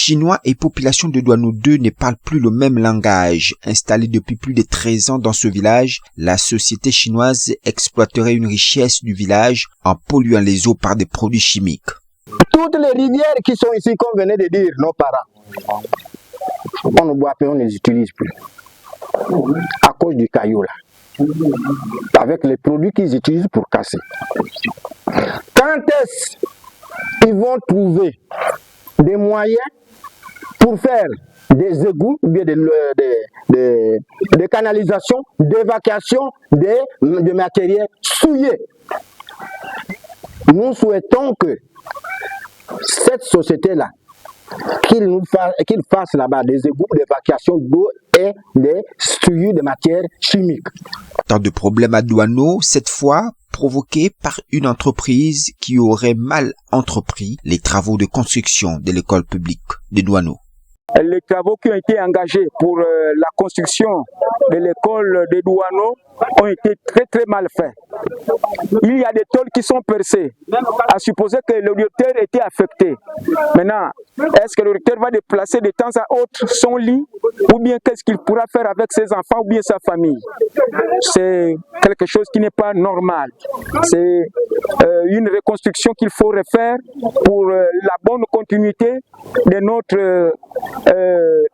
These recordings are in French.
Chinois et population de Douanou 2 ne parlent plus le même langage. Installée depuis plus de 13 ans dans ce village, la société chinoise exploiterait une richesse du village en polluant les eaux par des produits chimiques. Toutes les rivières qui sont ici, comme venait de dire nos parents, on ne boit plus, on ne les utilise plus. À cause du caillou là. Avec les produits qu'ils utilisent pour casser. Quand est-ce qu'ils vont trouver des moyens pour faire des égouts, ou bien des canalisations, d'évacuation de matériel souillé? Nous souhaitons que cette société-là, qu'il fasse là-bas des égouts d'évacuation d'eau et des souillures de matières chimiques. Tant de problèmes à Douanou, cette fois provoqués par une entreprise qui aurait mal entrepris les travaux de construction de l'école publique de Douanou. Les travaux qui ont été engagés pour la construction de l'école de Douanou ont été très mal faits. Il y a des tôles qui sont percées, à supposer que le directeur était affecté. Maintenant, est-ce que le directeur va déplacer de temps à autre son lit, ou bien qu'est-ce qu'il pourra faire avec ses enfants ou bien sa famille? C'est quelque chose qui n'est pas normal. C'est une reconstruction qu'il faut refaire pour la bonne continuité de notre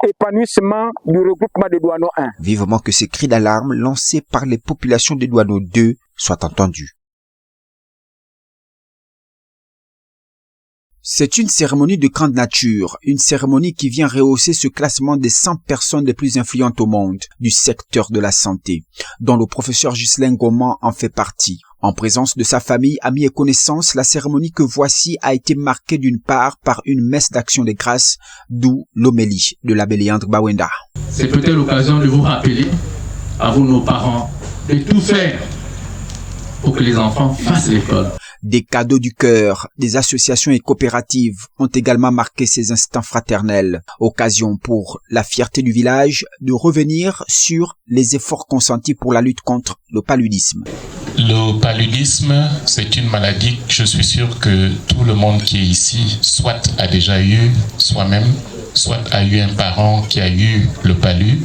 épanouissement du regroupement de Douanou 1. Vivement que ces cris d'alarme lancés par les populations de Douanou 2 soient entendus. C'est une cérémonie de grande nature, une cérémonie qui vient rehausser ce classement des 100 personnes les plus influentes au monde du secteur de la santé, dont le professeur Ghislain Goman en fait partie. En présence de sa famille, amis et connaissances, la cérémonie que voici a été marquée d'une part par une messe d'action de grâce, d'où l'homélie de l'abbé Léandre Bawenda. C'est peut-être l'occasion de vous rappeler, à vous nos parents, de tout faire pour que les enfants fassent l'école. Des cadeaux du cœur, des associations et coopératives ont également marqué ces instants fraternels. Occasion pour la fierté du village de revenir sur les efforts consentis pour la lutte contre le paludisme. Le paludisme, c'est une maladie que je suis sûr que tout le monde qui est ici, soit a déjà eu soi-même, soit a eu un parent qui a eu le palu.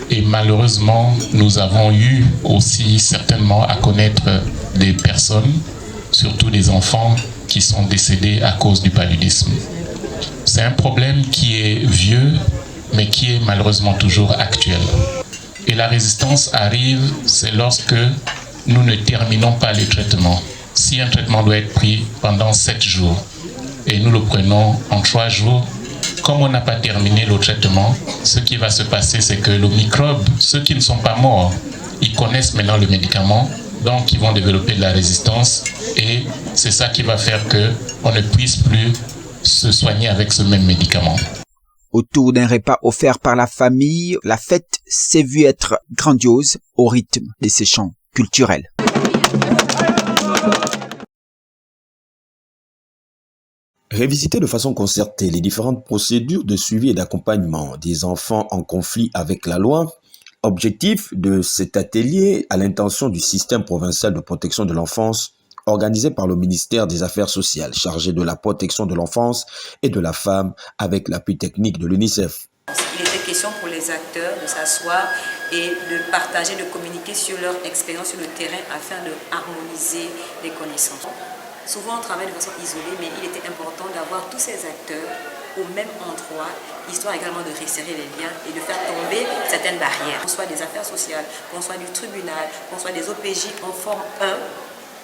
Et malheureusement, nous avons eu aussi certainement à connaître des personnes, surtout des enfants, qui sont décédés à cause du paludisme. C'est un problème qui est vieux, mais qui est malheureusement toujours actuel. Et la résistance arrive, c'est lorsque nous ne terminons pas les traitements. Si un traitement doit être pris pendant 7 jours, et nous le prenons en 3 jours, comme on n'a pas terminé le traitement, ce qui va se passer, c'est que le microbe, ceux qui ne sont pas morts, ils connaissent maintenant le médicament, donc ils vont développer de la résistance et c'est ça qui va faire qu'on ne puisse plus se soigner avec ce même médicament. Autour d'un repas offert par la famille, la fête s'est vue être grandiose au rythme de ces chants culturels. Révisiter de façon concertée les différentes procédures de suivi et d'accompagnement des enfants en conflit avec la loi. Objectif de cet atelier à l'intention du système provincial de protection de l'enfance organisé par le ministère des Affaires sociales chargé de la protection de l'enfance et de la femme avec l'appui technique de l'UNICEF. Il était question pour les acteurs de s'asseoir et de partager, de communiquer sur leur expérience sur le terrain afin de harmoniser les connaissances. Souvent on travaille de façon isolée, mais il était important d'avoir tous ces acteurs au même endroit, histoire également de resserrer les liens et de faire tomber certaines barrières. Qu'on soit des affaires sociales, qu'on soit du tribunal, qu'on soit des OPJ, on forme un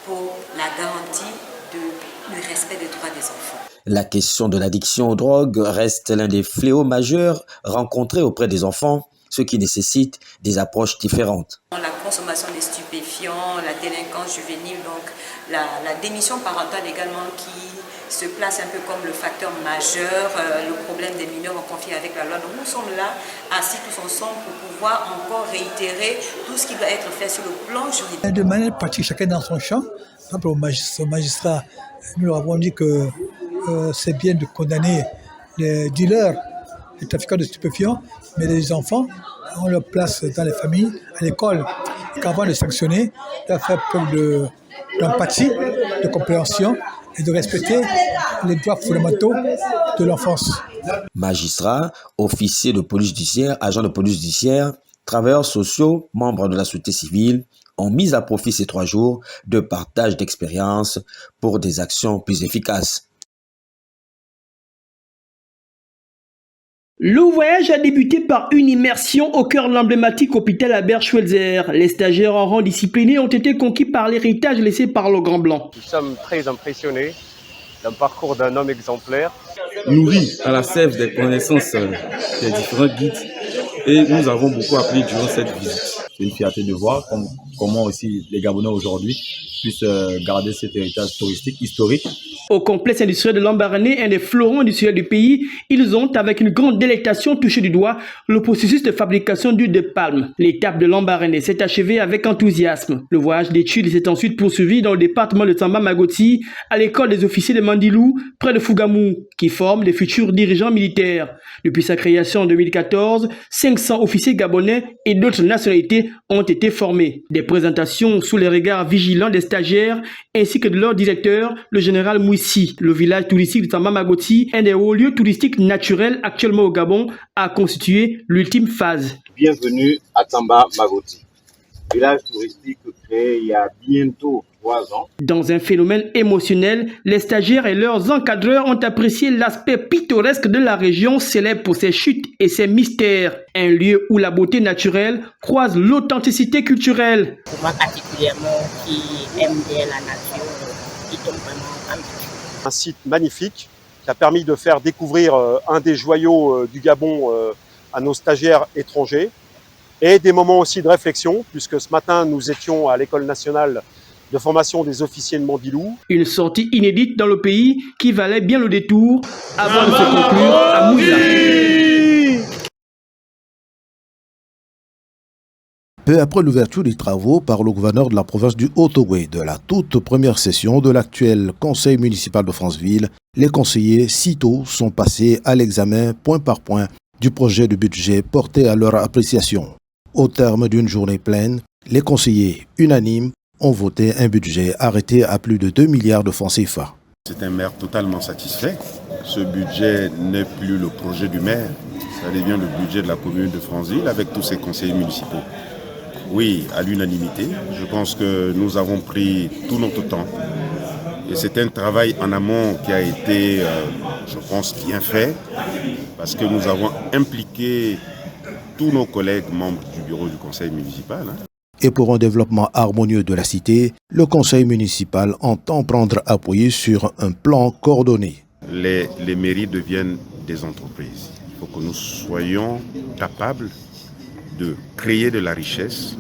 pour la garantie du respect des droits des enfants. La question de l'addiction aux drogues reste l'un des fléaux majeurs rencontrés auprès des enfants, ce qui nécessite des approches différentes. La consommation des stupéfiants, la délinquance juvénile, donc la démission parentale également qui se place un peu comme le facteur majeur, le problème des mineurs en conflit avec la loi. Donc nous sommes là, assis tous ensemble pour pouvoir encore réitérer tout ce qui doit être fait sur le plan juridique. De manière pratique, chacun dans son champ. Par exemple, au magistrat, nous avons dit que c'est bien de condamner les dealers, les trafiquants de stupéfiants, mais les enfants, on leur place dans les familles, à l'école, qu'avant de sanctionner, de faire preuve d'empathie, de compréhension et de respecter les droits fondamentaux de l'enfance. Magistrats, officiers de police judiciaire, agents de police judiciaire, travailleurs sociaux, membres de la société civile ont mis à profit ces 3 jours de partage d'expériences pour des actions plus efficaces. Le voyage a débuté par une immersion au cœur de l'emblématique hôpital Albert Schweitzer. Les stagiaires en rang discipliné ont été conquis par l'héritage laissé par le Grand Blanc. Nous sommes très impressionnés d'un parcours d'un homme exemplaire. Nourri à la sève des connaissances des différents guides, et nous avons beaucoup appris durant cette visite. C'est une fierté de voir comment aussi les Gabonais aujourd'hui puissent garder cet héritage touristique historique. Au complexe industriel de Lambaréné, un des fleurons industriels du pays, ils ont, avec une grande délectation, touché du doigt le processus de fabrication d'huile de palme. L'étape de Lambaréné s'est achevée avec enthousiasme. Le voyage d'études s'est ensuite poursuivi dans le département de Tamba-Magoti, à l'école des officiers de Mandilou, près de Fougamou, qui forme les futurs dirigeants militaires. Depuis sa création en 2014, 500 officiers gabonais et d'autres nationalités ont été formés. Des présentations sous les regards vigilants des stagiaires ainsi que de leur directeur, le général Mouissi. Le village touristique de Tamba-Magoti, un des hauts lieux touristiques naturels actuellement au Gabon, a constitué l'ultime phase. Bienvenue à Tamba-Magoti, village touristique créé il y a bientôt 3 ans. Dans un phénomène émotionnel, les stagiaires et leurs encadreurs ont apprécié l'aspect pittoresque de la région célèbre pour ses chutes et ses mystères. Un lieu où la beauté naturelle croise l'authenticité culturelle. Pour moi particulièrement, qui aime bien la nature, qui tombe vraiment en. Un site magnifique qui a permis de faire découvrir un des joyaux du Gabon à nos stagiaires étrangers, et des moments aussi de réflexion, puisque ce matin nous étions à l'école nationale de formation des officiers de Mandilou. Une sortie inédite dans le pays qui valait bien le détour avant de se conclure à Mouila. Peu après l'ouverture des travaux par le gouverneur de la province du Haut-Ogooué de la toute première session de l'actuel conseil municipal de Franceville, les conseillers sitôt sont passés à l'examen point par point du projet de budget porté à leur appréciation. Au terme d'une journée pleine, les conseillers unanimes ont voté un budget arrêté à plus de 2 milliards de francs CFA. C'est un maire totalement satisfait. Ce budget n'est plus le projet du maire, ça devient le budget de la commune de Franceville avec tous ses conseillers municipaux. Oui, à l'unanimité. Je pense que nous avons pris tout notre temps. Et c'est un travail en amont qui a été, je pense, bien fait, parce que nous avons impliqué tous nos collègues membres du bureau du conseil municipal. Et pour un développement harmonieux de la cité, le conseil municipal entend prendre appui sur un plan coordonné. Les mairies deviennent des entreprises. Il faut que nous soyons capables de créer de la richesse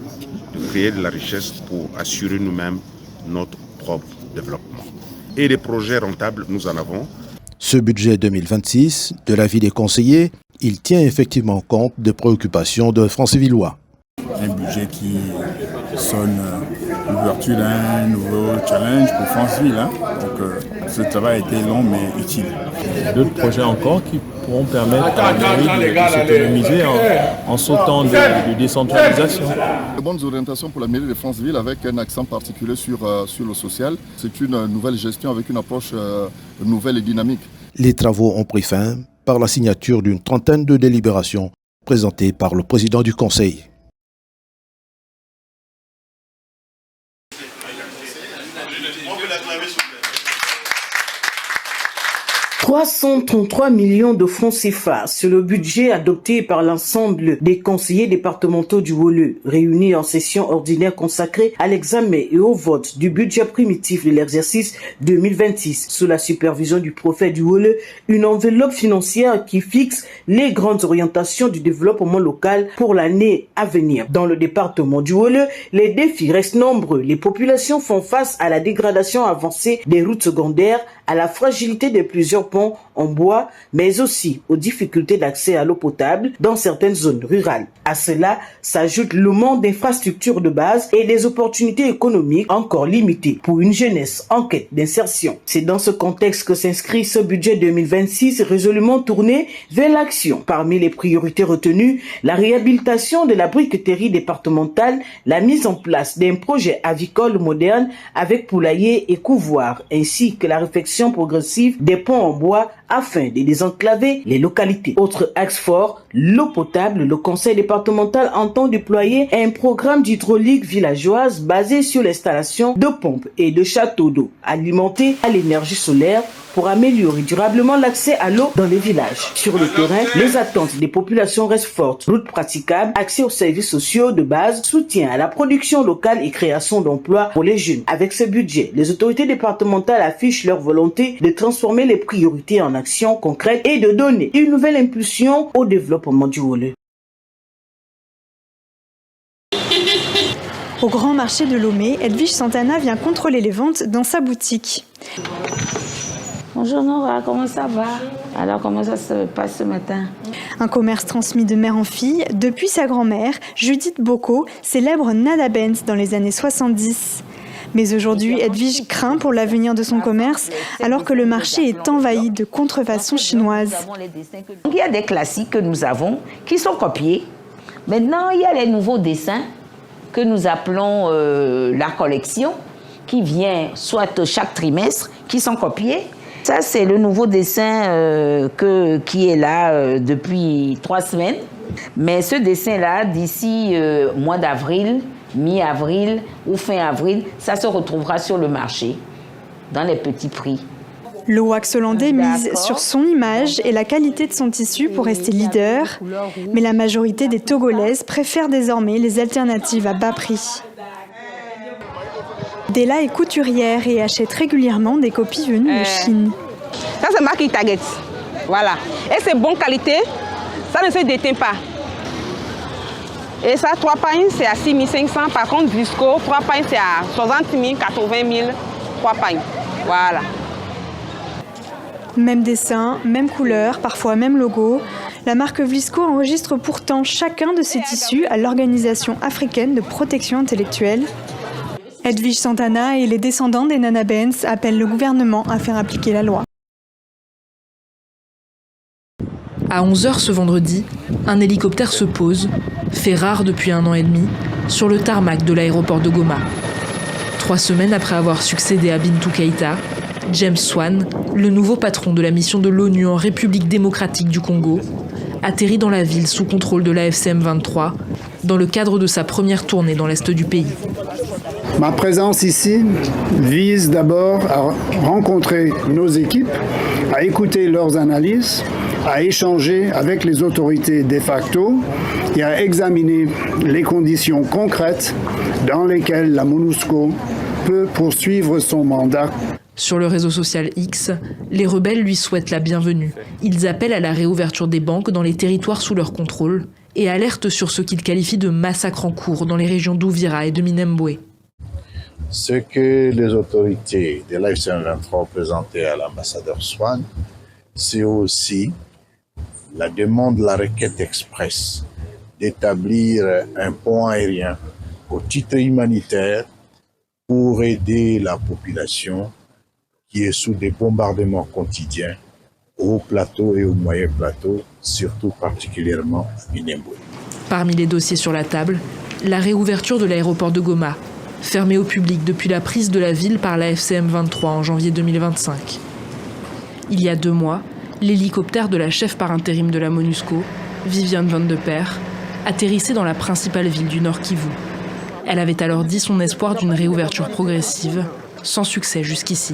pour assurer nous-mêmes notre propre développement. Et des projets rentables, nous en avons. Ce budget 2026, de l'avis des conseillers, il tient effectivement compte des préoccupations de Francevillois. Un budget qui sonne l'ouverture d'un nouveau challenge pour Franceville. Donc ce travail a été long mais utile. D'autres projets encore qui pourront permettre à la mairie de s'autonomiser en sautant de décentralisation. De bonnes orientations pour la mairie de Franceville avec un accent particulier sur le social. C'est une nouvelle gestion avec une approche nouvelle et dynamique. Les travaux ont pris fin par la signature d'une trentaine de délibérations présentées par le président du conseil. 333 millions de francs CFA, c'est le budget adopté par l'ensemble des conseillers départementaux du Wolo, réunis en session ordinaire consacrée à l'examen et au vote du budget primitif de l'exercice 2026, sous la supervision du préfet du Wolo, une enveloppe financière qui fixe les grandes orientations du développement local pour l'année à venir. Dans le département du Wolo, les défis restent nombreux. Les populations font face à la dégradation avancée des routes secondaires, à la fragilité de plusieurs ponts ponts en bois, mais aussi aux difficultés d'accès à l'eau potable dans certaines zones rurales. À cela s'ajoute le manque d'infrastructures de base et des opportunités économiques encore limitées pour une jeunesse en quête d'insertion. C'est dans ce contexte que s'inscrit ce budget 2026 résolument tourné vers l'action. Parmi les priorités retenues, la réhabilitation de la briqueterie départementale, la mise en place d'un projet avicole moderne avec poulailler et couvoirs, ainsi que la réfection progressive des ponts en bois afin de désenclaver les localités. Autre axe fort, l'eau potable. Le conseil départemental entend déployer un programme d'hydraulique villageoise basé sur l'installation de pompes et de châteaux d'eau alimentés à l'énergie solaire pour améliorer durablement l'accès à l'eau dans les villages. Sur le terrain, les attentes des populations restent fortes. Routes praticables, accès aux services sociaux de base, soutien à la production locale et création d'emplois pour les jeunes. Avec ce budget, les autorités départementales affichent leur volonté de transformer les priorités en actions concrètes et de donner une nouvelle impulsion au développement du Wolo. Au grand marché de Lomé, Edwige Santana vient contrôler les ventes dans sa boutique. Bonjour Nora, comment ça va? Alors comment ça se passe ce matin? Un commerce transmis de mère en fille depuis sa grand-mère, Judith Bocco, célèbre Nana Benz dans les années 70. Mais aujourd'hui, Edwige craint pour l'avenir de son commerce alors que le marché est envahi de contrefaçons chinoises. Il y a des classiques que nous avons qui sont copiés. Maintenant, il y a les nouveaux dessins que nous appelons la collection qui vient soit chaque trimestre, qui sont copiés. Ça, c'est le nouveau dessin qui est là depuis 3 semaines. Mais ce dessin-là, d'ici mois d'avril, mi-avril ou fin avril, ça se retrouvera sur le marché, dans les petits prix. Le wax hollandais mise sur son image et la qualité de son tissu pour rester leader. Mais la majorité des Togolaises préfèrent désormais les alternatives à bas prix. Della est couturière et achète régulièrement des copies venues de Chine. Ça, c'est marqué Target. Voilà. Et c'est bonne qualité, ça ne se déteint pas. Et ça, 3 pailles, c'est à 6 500. Par contre, Visco, 3 pailles, c'est à 60 000, 80 000, 3 pailles. Voilà. Même dessin, même couleur, parfois même logo. La marque Vlisco enregistre pourtant chacun de ses tissus à l'Organisation africaine de protection intellectuelle. Edwige Santana et les descendants des Nana Benz appellent le gouvernement à faire appliquer la loi. À 11h ce vendredi, un hélicoptère se pose, fait rare depuis 1 an et demi, sur le tarmac de l'aéroport de Goma. 3 semaines après avoir succédé à Bintou Keïta, James Swan, le nouveau patron de la mission de l'ONU en République démocratique du Congo, atterrit dans la ville sous contrôle de l'AFCM 23, dans le cadre de sa première tournée dans l'est du pays. Ma présence ici vise d'abord à rencontrer nos équipes, à écouter leurs analyses, à échanger avec les autorités de facto et à examiner les conditions concrètes dans lesquelles la MONUSCO peut poursuivre son mandat. Sur le réseau social X, les rebelles lui souhaitent la bienvenue. Ils appellent à la réouverture des banques dans les territoires sous leur contrôle et alertent sur ce qu'ils qualifient de massacres en cours dans les régions d'Ouvira et de Minembwe. Ce que les autorités de l'AFCM 23 ont présenté à l'ambassadeur Swan, c'est aussi la demande, la requête express d'établir un pont aérien au titre humanitaire pour aider la population qui est sous des bombardements quotidiens au plateau et au moyen plateau, surtout particulièrement Minembwe. Parmi les dossiers sur la table, la réouverture de l'aéroport de Goma, fermé au public depuis la prise de la ville par la FCM 23 en janvier 2025. Il y a 2 mois, l'hélicoptère de la chef par intérim de la MONUSCO, Viviane Van de Per, atterrissait dans la principale ville du Nord Kivu. Elle avait alors dit son espoir d'une réouverture progressive, sans succès jusqu'ici.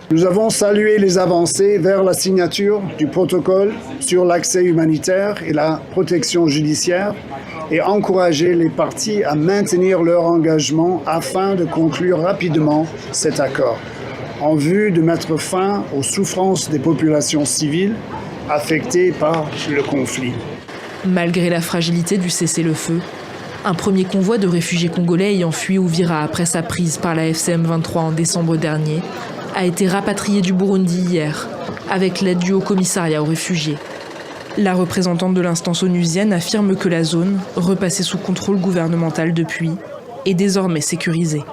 Nous avons salué les avancées vers la signature du protocole sur l'accès humanitaire et la protection judiciaire et encouragé les parties à maintenir leur engagement afin de conclure rapidement cet accord, en vue de mettre fin aux souffrances des populations civiles affectées par le conflit. Malgré la fragilité du cessez-le-feu, un premier convoi de réfugiés congolais ayant fui Ouvira après sa prise par la FCM 23 en décembre dernier a été rapatrié du Burundi hier, avec l'aide du Haut-Commissariat aux réfugiés. La représentante de l'instance onusienne affirme que la zone, repassée sous contrôle gouvernemental depuis, est désormais sécurisée.